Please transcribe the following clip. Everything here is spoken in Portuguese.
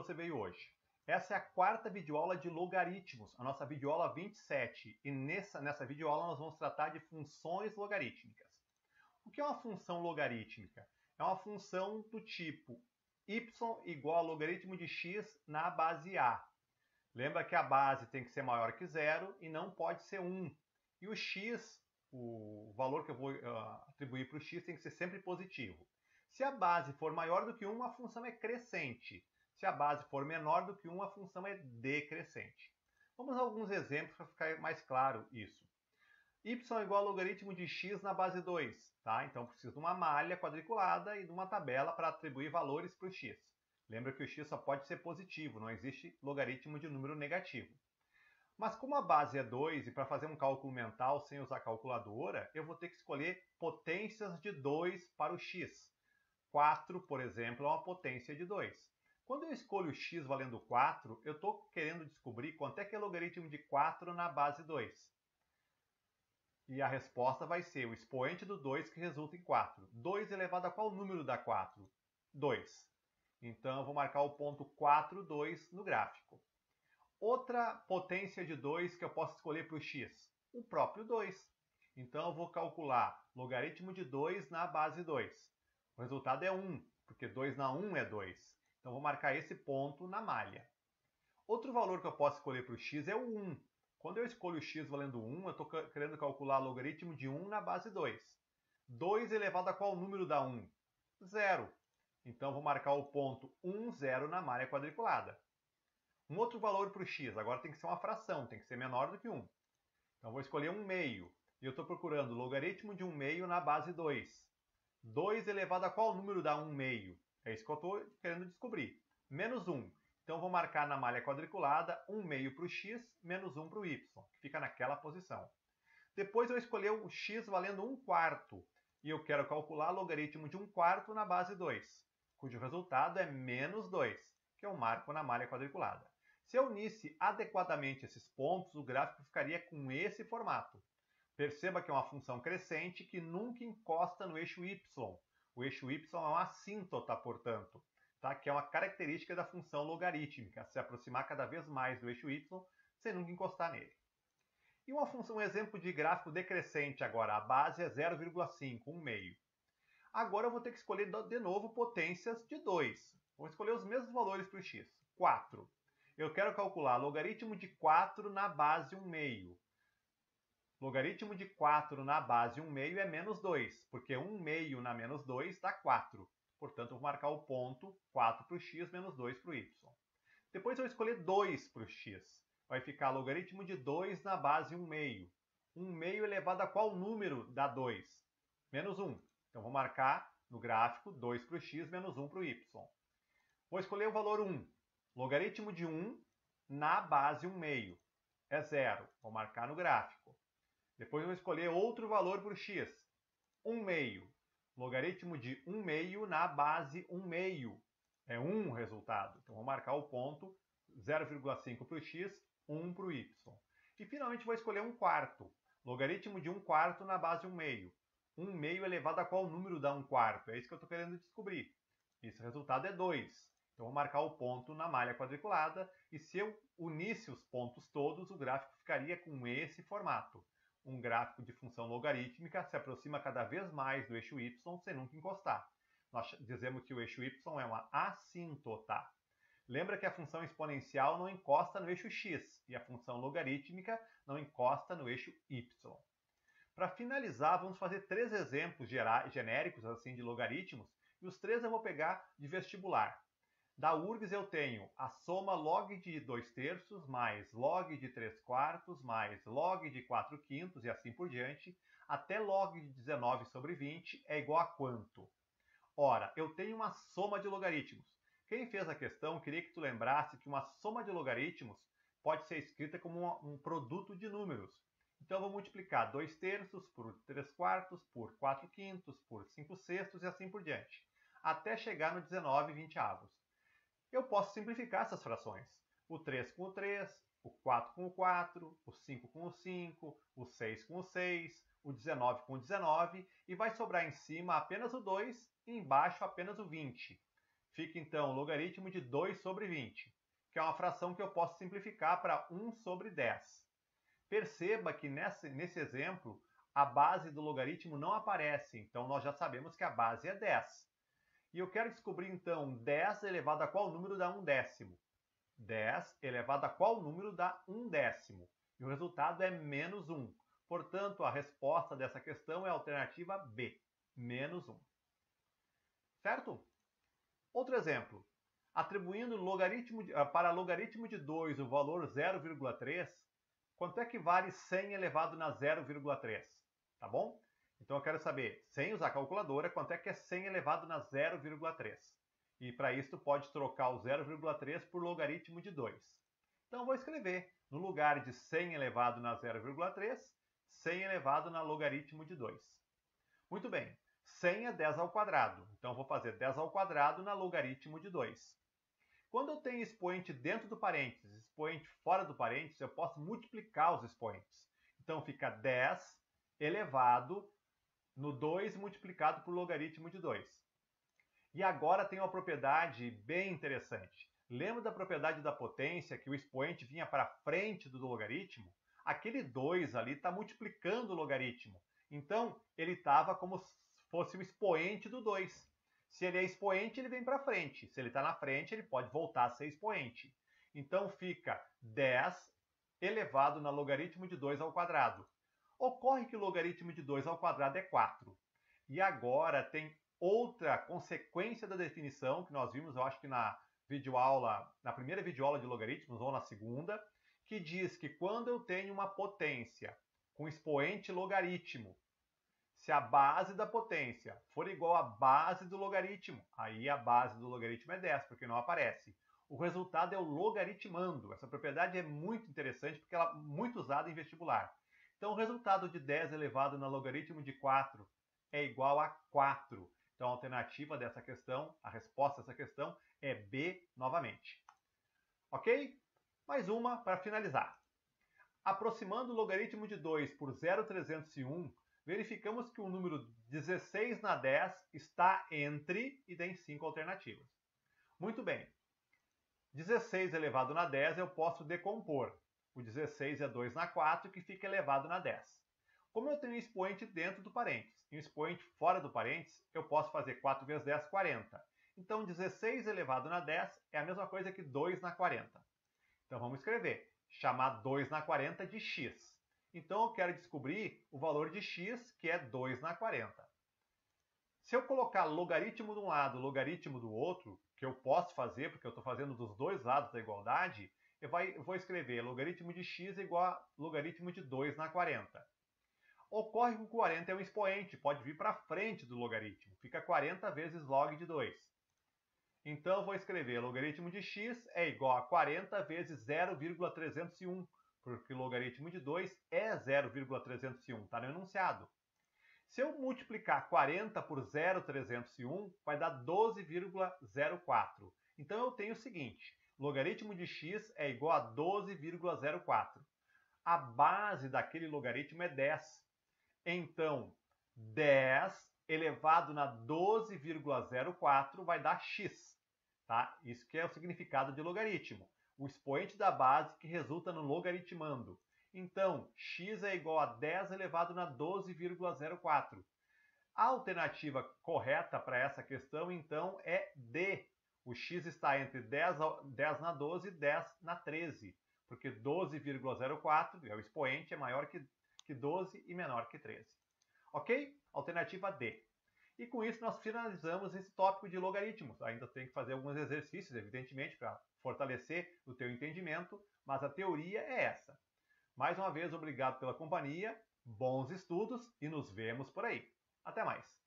você veio hoje. Essa é a quarta videoaula de logaritmos, a nossa videoaula 27. E nessa videoaula nós vamos tratar de funções logarítmicas. O que é uma função logarítmica? É uma função do tipo y igual a logaritmo de x na base a. Lembra que a base tem que ser maior que zero e não pode ser 1. E o x, o valor que eu vou atribuir para o x, tem que ser sempre positivo. Se a base for maior do que 1, a função é crescente. Se a base for menor do que 1, a função é decrescente. Vamos a alguns exemplos para ficar mais claro isso. Y igual a logaritmo de x na base 2. Tá? Então, eu preciso de uma malha quadriculada e de uma tabela para atribuir valores para o x. Lembra que o x só pode ser positivo, não existe logaritmo de número negativo. Mas como a base é 2, e para fazer um cálculo mental sem usar calculadora, eu vou ter que escolher potências de 2 para o x. 4, por exemplo, é uma potência de 2. Quando eu escolho x valendo 4, eu estou querendo descobrir quanto é que é logaritmo de 4 na base 2. E a resposta vai ser o expoente do 2 que resulta em 4. 2 elevado a qual número dá 4? 2. Então, eu vou marcar o ponto 4, 2 no gráfico. Outra potência de 2 que eu posso escolher para o x? O próprio 2. Então, eu vou calcular logaritmo de 2 na base 2. O resultado é 1, porque 2 na 1 é 2. Então, eu vou marcar esse ponto na malha. Outro valor que eu posso escolher para o x é o 1. Quando eu escolho x valendo 1, eu estou querendo calcular logaritmo de 1 na base 2. 2 elevado a qual número dá 1? 0. Então, eu vou marcar o ponto 1, 0 na malha quadriculada. Um outro valor para o x, agora tem que ser uma fração, tem que ser menor do que 1. Então, eu vou escolher 1 meio. E eu estou procurando logaritmo de 1 meio na base 2. 2 elevado a qual número dá 1 meio? É isso que eu estou querendo descobrir. Menos 1. Então, eu vou marcar na malha quadriculada 1 meio para o x, menos 1 para o y, que fica naquela posição. Depois eu escolhi o x valendo 1 quarto. E eu quero calcular logaritmo de 1 quarto na base 2, cujo resultado é menos 2, que eu marco na malha quadriculada. Se eu unisse adequadamente esses pontos, o gráfico ficaria com esse formato. Perceba que é uma função crescente que nunca encosta no eixo y. O eixo y é uma assíntota, portanto, tá? Que é uma característica da função logarítmica, se aproximar cada vez mais do eixo y sem nunca encostar nele. E um exemplo de gráfico decrescente agora, a base é 0,5, 1 meio. Agora eu vou ter que escolher de novo potências de 2. Vou escolher os mesmos valores para o x. 4. Eu quero calcular logaritmo de 4 na base 1 meio. Logaritmo de 4 na base 1 meio é menos 2, porque 1 meio na menos 2 dá 4. Portanto, eu vou marcar o ponto 4 para o x, menos 2 para o y. Depois eu vou escolher 2 para o x. Vai ficar logaritmo de 2 na base 1 meio. 1 meio elevado a qual número dá 2? Menos 1. Então, vou marcar no gráfico 2 para o x, menos 1 para o y. Vou escolher o valor 1. Logaritmo de 1 na base 1 meio. É 0. Vou marcar no gráfico. Depois vou escolher outro valor para o x. 1 meio. Logaritmo de 1 meio na base 1 meio. É 1 o resultado. Então, vou marcar o ponto 0,5 para o x, 1 para o y. E, finalmente, vou escolher 1 quarto. Logaritmo de 1 quarto na base 1 meio. 1 meio elevado a qual número dá 1 quarto? É isso que eu estou querendo descobrir. Esse resultado é 2. Então, vou marcar o ponto na malha quadriculada. E se eu unisse os pontos todos, o gráfico ficaria com esse formato. Um gráfico de função logarítmica se aproxima cada vez mais do eixo y sem nunca encostar. Nós dizemos que o eixo y é uma assíntota. Lembra que a função exponencial não encosta no eixo x e a função logarítmica não encosta no eixo y. Para finalizar, vamos fazer 3 exemplos genéricos assim, de logaritmos, e os 3 eu vou pegar de vestibular. Da URGS eu tenho a soma log de 2/3 mais log de 3/4 mais log de 4/5 e assim por diante, até log de 19 sobre 20 é igual a quanto? Ora, eu tenho uma soma de logaritmos. Quem fez a questão queria que tu lembrasse que uma soma de logaritmos pode ser escrita como um produto de números. Então, eu vou multiplicar 2/3 por 3/4, por 4/5, por 5/6 e assim por diante, até chegar no 19/20. Eu posso simplificar essas frações. O 3 com o 3, o 4 com o 4, o 5 com o 5, o 6 com o 6, o 19 com o 19, e vai sobrar em cima apenas o 2 e embaixo apenas o 20. Fica então o logaritmo de 2 sobre 20, que é uma fração que eu posso simplificar para 1 sobre 10. Perceba que nesse exemplo, a base do logaritmo não aparece, então nós já sabemos que a base é 10. E eu quero descobrir então 10 elevado a qual número dá 1/10? 10 elevado a qual número dá 1/10? E o resultado é menos 1. Portanto, a resposta dessa questão é a alternativa B, menos 1. Certo? Outro exemplo. Atribuindo para logaritmo de 2 o valor 0,3, quanto é que vale 100 elevado na 0,3? Tá bom? Então eu quero saber, sem usar a calculadora, quanto é que é 100 elevado na 0,3. E para isso, tu pode trocar o 0,3 por logaritmo de 2. Então eu vou escrever, no lugar de 100 elevado na 0,3, 100 elevado na logaritmo de 2. Muito bem, 100 é 10 ao quadrado, então eu vou fazer 10 ao quadrado na logaritmo de 2. Quando eu tenho expoente dentro do parênteses e expoente fora do parênteses, eu posso multiplicar os expoentes. Então fica 10 elevado no 2 multiplicado por logaritmo de 2. E agora tem uma propriedade bem interessante. Lembra da propriedade da potência, que o expoente vinha para frente do logaritmo? Aquele 2 ali está multiplicando o logaritmo. Então, ele estava como se fosse o expoente do 2. Se ele é expoente, ele vem para frente. Se ele está na frente, ele pode voltar a ser expoente. Então, fica 10 elevado na logaritmo de 2 ao quadrado. Ocorre que o logaritmo de 2 ao quadrado é 4. E agora tem outra consequência da definição, que nós vimos, eu acho que na primeira videoaula de logaritmos, ou na segunda, que diz que quando eu tenho uma potência com expoente logaritmo, se a base da potência for igual à base do logaritmo, aí a base do logaritmo é 10, porque não aparece. O resultado é o logaritmando. Essa propriedade é muito interessante, porque ela é muito usada em vestibular. Então, o resultado de 10 elevado na logaritmo de 4 é igual a 4. Então, a alternativa dessa questão, a resposta dessa questão é B novamente. Ok? Mais uma para finalizar. Aproximando o logaritmo de 2 por 0,301, verificamos que o número 16 na 10 está entre, e tem 5 alternativas. Muito bem. 16 elevado na 10 eu posso decompor. O 16 é 2 na 4, que fica elevado na 10. Como eu tenho um expoente dentro do parênteses e um expoente fora do parênteses, eu posso fazer 4 vezes 10, 40. Então, 16 elevado na 10 é a mesma coisa que 2 na 40. Então, vamos escrever. Chamar 2 na 40 de x. Então, eu quero descobrir o valor de x, que é 2 na 40. Se eu colocar logaritmo de um lado, logaritmo do outro, que eu posso fazer, porque eu estou fazendo dos dois lados da igualdade, eu vou escrever logaritmo de x igual a logaritmo de 2 na 40. Ocorre que o 40 é um expoente, pode vir para frente do logaritmo. Fica 40 vezes log de 2. Então, eu vou escrever logaritmo de x é igual a 40 vezes 0,301, porque o logaritmo de 2 é 0,301, está no enunciado. Se eu multiplicar 40 por 0,301, vai dar 12,04. Então, eu tenho o seguinte, logaritmo de x é igual a 12,04. A base daquele logaritmo é 10. Então, 10 elevado na 12,04 vai dar x. Tá? Isso que é o significado de logaritmo. O expoente da base que resulta no logaritmando. Então, x é igual a 10 elevado na 12,04. A alternativa correta para essa questão, então, é D. O x está entre 10 na 12 e 10 na 13. Porque 12,04, é o expoente, é maior que 12 e menor que 13. Ok? Alternativa D. E com isso nós finalizamos esse tópico de logaritmos. Ainda tem que fazer alguns exercícios, evidentemente, para fortalecer o teu entendimento, mas a teoria é essa. Mais uma vez, obrigado pela companhia, bons estudos e nos vemos por aí. Até mais!